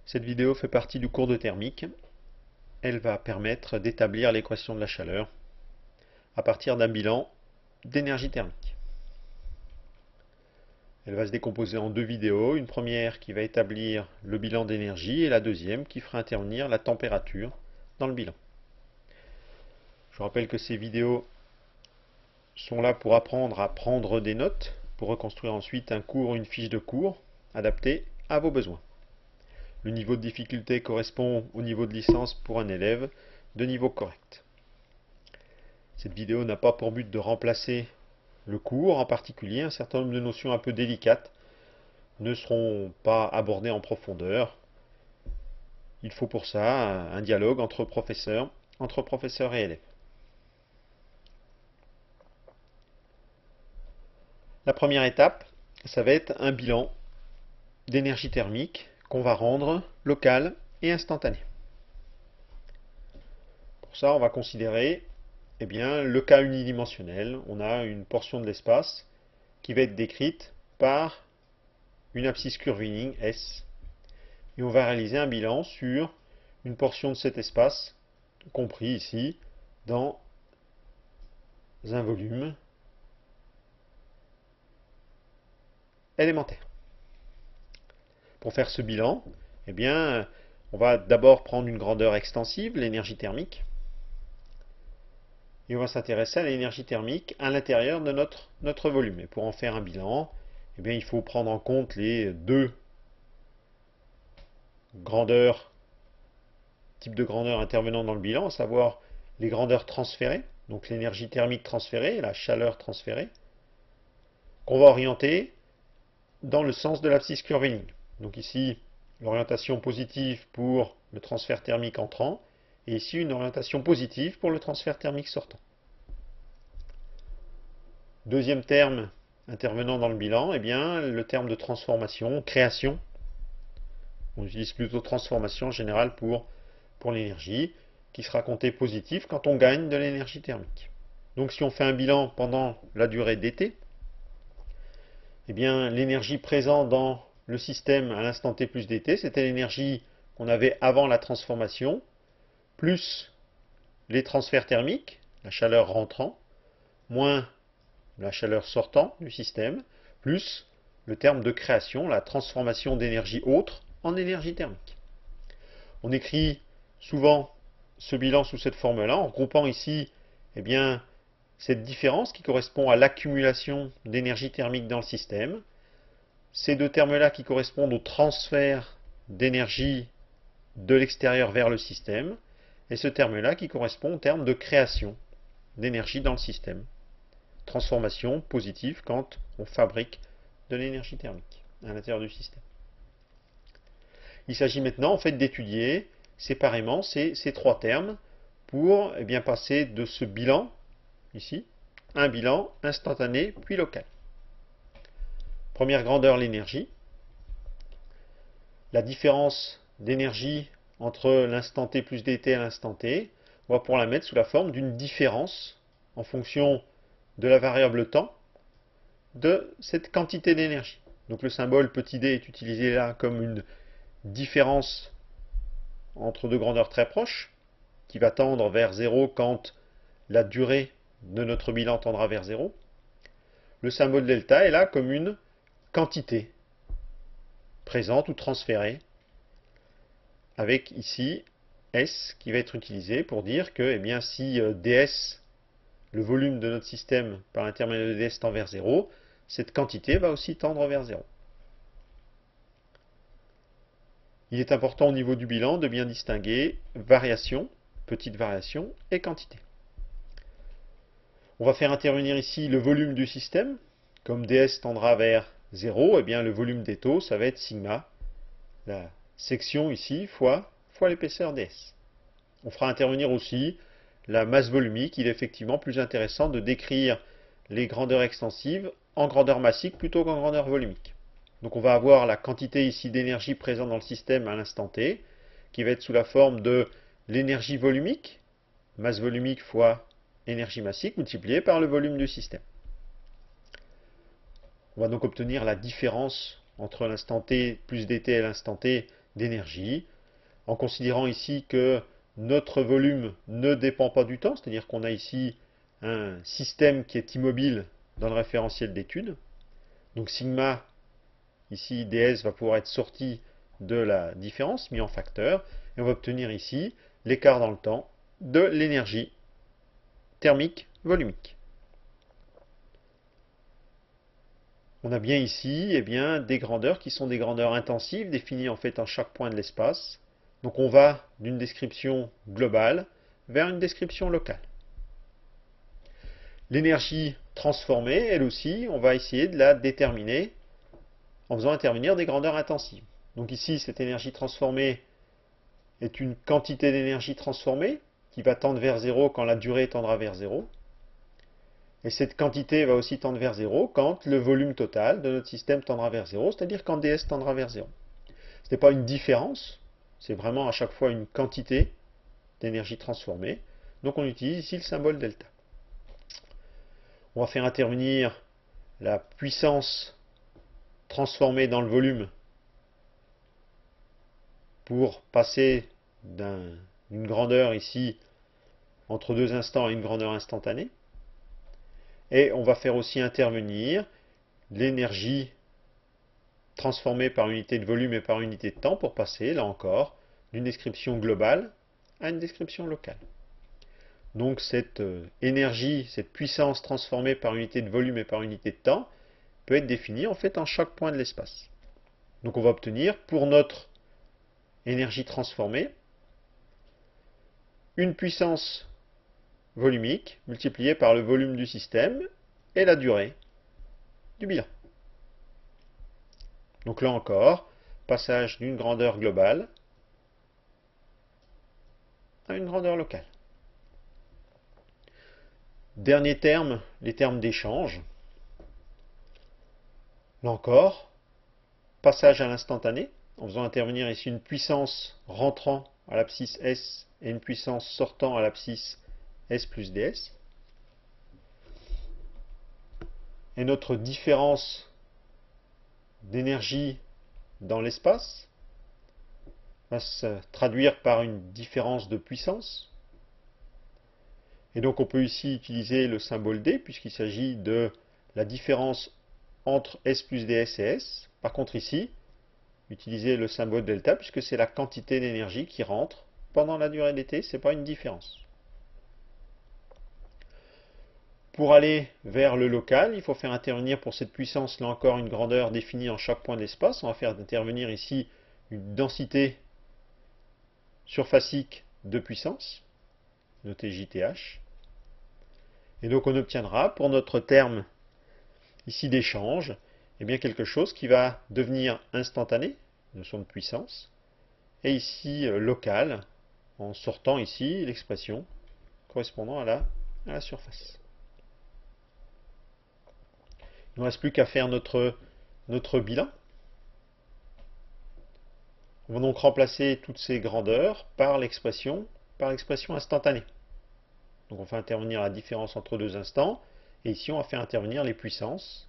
Cette vidéo fait partie du cours de thermique. Elle va permettre d'établir l'équation de la chaleur à partir d'un bilan d'énergie thermique. Elle va se décomposer en deux vidéos, une première qui va établir le bilan d'énergie et la deuxième qui fera intervenir la température dans le bilan. Je rappelle que ces vidéos sont là pour apprendre à prendre des notes, pour reconstruire ensuite un cours ou une fiche de cours adaptée à vos besoins. Le niveau de difficulté correspond au niveau de licence pour un élève de niveau correct. Cette vidéo n'a pas pour but de remplacer le cours, en particulier un certain nombre de notions un peu délicates ne seront pas abordées en profondeur. Il faut pour ça un dialogue entre professeurs et élèves. La première étape, ça va être un bilan d'énergie thermique qu'on va rendre local et instantané. Pour ça, on va considérer le cas unidimensionnel. On a une portion de l'espace qui va être décrite par une abscisse curviligne S. Et on va réaliser un bilan sur une portion de cet espace, compris ici dans un volume élémentaire. Pour faire ce bilan, on va d'abord prendre une grandeur extensive, l'énergie thermique, et on va s'intéresser à l'énergie thermique à l'intérieur de notre volume. Et pour en faire un bilan, il faut prendre en compte les deux types de grandeurs intervenant dans le bilan, à savoir les grandeurs transférées, donc l'énergie thermique transférée et la chaleur transférée, qu'on va orienter dans le sens de l'abscisse curviligne. Donc ici, l'orientation positive pour le transfert thermique entrant, et ici une orientation positive pour le transfert thermique sortant. Deuxième terme intervenant dans le bilan, le terme de transformation, création. On utilise plutôt transformation en général pour l'énergie, qui sera compté positif quand on gagne de l'énergie thermique. Donc si on fait un bilan pendant la durée d'été, l'énergie présente dans le système à l'instant t plus dt, c'était l'énergie qu'on avait avant la transformation, plus les transferts thermiques, la chaleur rentrant, moins la chaleur sortant du système, plus le terme de création, la transformation d'énergie autre en énergie thermique. On écrit souvent ce bilan sous cette forme-là, en groupant ici cette différence qui correspond à l'accumulation d'énergie thermique dans le système, ces deux termes-là qui correspondent au transfert d'énergie de l'extérieur vers le système, et ce terme-là qui correspond au terme de création d'énergie dans le système. Transformation positive quand on fabrique de l'énergie thermique à l'intérieur du système. Il s'agit maintenant en fait d'étudier séparément ces trois termes pour passer de ce bilan, ici, à un bilan instantané puis local. Première grandeur, l'énergie. La différence d'énergie entre l'instant t plus dt et l'instant t, on va pouvoir la mettre sous la forme d'une différence en fonction de la variable temps de cette quantité d'énergie. Donc le symbole petit d est utilisé là comme une différence entre deux grandeurs très proches, qui va tendre vers 0 quand la durée de notre bilan tendra vers 0. Le symbole delta est là comme une quantité présente ou transférée, avec ici S qui va être utilisé pour dire que si ds, le volume de notre système par l'intermédiaire de ds tend vers 0, cette quantité va aussi tendre vers 0. Il est important au niveau du bilan de bien distinguer variation, petite variation, et quantité. On va faire intervenir ici le volume du système. Comme ds tendra vers 0, le volume des taux, ça va être sigma, la section ici, fois l'épaisseur ds. On fera intervenir aussi la masse volumique. Il est effectivement plus intéressant de décrire les grandeurs extensives en grandeur massique plutôt qu'en grandeur volumique. Donc on va avoir la quantité ici d'énergie présente dans le système à l'instant t, qui va être sous la forme de l'énergie volumique, masse volumique fois énergie massique, multipliée par le volume du système. On va donc obtenir la différence entre l'instant t plus dt et l'instant t d'énergie, en considérant ici que notre volume ne dépend pas du temps, c'est-à-dire qu'on a ici un système qui est immobile dans le référentiel d'étude. Donc sigma, ici ds, va pouvoir être sorti de la différence, mis en facteur, et on va obtenir ici l'écart dans le temps de l'énergie thermique volumique. On a bien ici des grandeurs qui sont des grandeurs intensives, définies en fait en chaque point de l'espace. Donc on va d'une description globale vers une description locale. L'énergie transformée, elle aussi, on va essayer de la déterminer en faisant intervenir des grandeurs intensives. Donc ici, cette énergie transformée est une quantité d'énergie transformée qui va tendre vers 0 quand la durée tendra vers 0. Et cette quantité va aussi tendre vers 0 quand le volume total de notre système tendra vers 0, c'est-à-dire quand ds tendra vers 0. Ce n'est pas une différence, c'est vraiment à chaque fois une quantité d'énergie transformée. Donc on utilise ici le symbole delta. On va faire intervenir la puissance transformée dans le volume pour passer d'une grandeur ici entre deux instants à une grandeur instantanée. Et on va faire aussi intervenir l'énergie transformée par unité de volume et par unité de temps pour passer, là encore, d'une description globale à une description locale. Donc cette énergie, cette puissance transformée par unité de volume et par unité de temps peut être définie en fait en chaque point de l'espace. Donc on va obtenir pour notre énergie transformée une puissance volumique multipliée par le volume du système et la durée du bilan. Donc là encore, passage d'une grandeur globale à une grandeur locale. Dernier terme, les termes d'échange. Là encore, passage à l'instantané, en faisant intervenir ici une puissance rentrant à l'abscisse S et une puissance sortant à l'abscisse S plus ds. Et notre différence d'énergie dans l'espace va se traduire par une différence de puissance. Et donc on peut ici utiliser le symbole D puisqu'il s'agit de la différence entre S plus ds et S. Par contre ici, utiliser le symbole delta puisque c'est la quantité d'énergie qui rentre pendant la durée d'été, ce n'est pas une différence. Pour aller vers le local, il faut faire intervenir pour cette puissance, là encore, une grandeur définie en chaque point de l'espace. On va faire intervenir ici une densité surfacique de puissance, notée JTH. Et donc on obtiendra pour notre terme ici d'échange, quelque chose qui va devenir instantané, notion de puissance, et ici local, en sortant ici l'expression correspondant à la surface. Il ne reste plus qu'à faire notre bilan. On va donc remplacer toutes ces grandeurs par l'expression instantanée. Donc on fait intervenir la différence entre deux instants, et ici on va faire intervenir les puissances,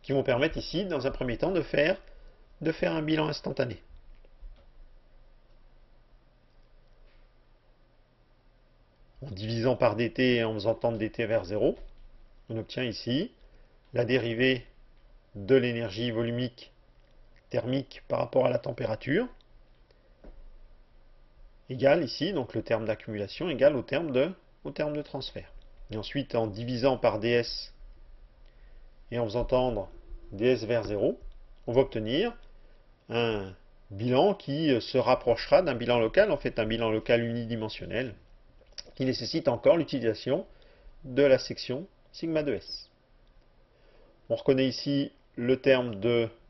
qui vont permettre ici, dans un premier temps, de faire un bilan instantané. En divisant par dt et en faisant tendre dt vers 0, on obtient ici la dérivée de l'énergie volumique thermique par rapport à la température, égale ici, donc le terme d'accumulation, égale au terme de transfert. Et ensuite, en divisant par ds et en faisant tendre ds vers 0, on va obtenir un bilan qui se rapprochera d'un bilan local, en fait un bilan local unidimensionnel, qui nécessite encore l'utilisation de la section sigma de S. On reconnaît ici le terme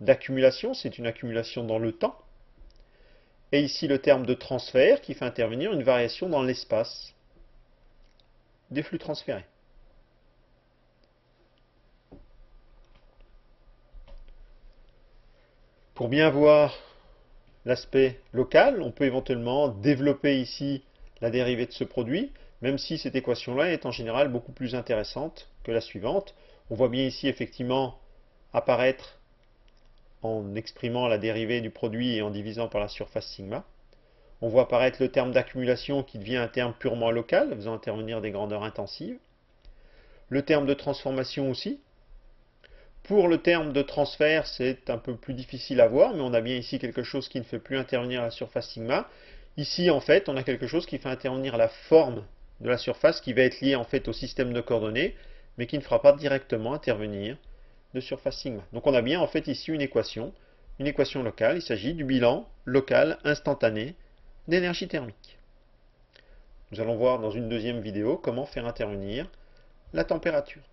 d'accumulation, c'est une accumulation dans le temps. Et ici le terme de transfert qui fait intervenir une variation dans l'espace des flux transférés. Pour bien voir l'aspect local, on peut éventuellement développer ici la dérivée de ce produit, même si cette équation-là est en général beaucoup plus intéressante que la suivante. On voit bien ici effectivement apparaître en exprimant la dérivée du produit et en divisant par la surface sigma. On voit apparaître le terme d'accumulation qui devient un terme purement local, faisant intervenir des grandeurs intensives. Le terme de transformation aussi. Pour le terme de transfert, c'est un peu plus difficile à voir, mais on a bien ici quelque chose qui ne fait plus intervenir la surface sigma. Ici, en fait, on a quelque chose qui fait intervenir la forme de la surface qui va être liée en fait au système de coordonnées, mais qui ne fera pas directement intervenir de surface sigma. Donc on a bien en fait ici une équation locale. Il s'agit du bilan local instantané d'énergie thermique. Nous allons voir dans une deuxième vidéo comment faire intervenir la température.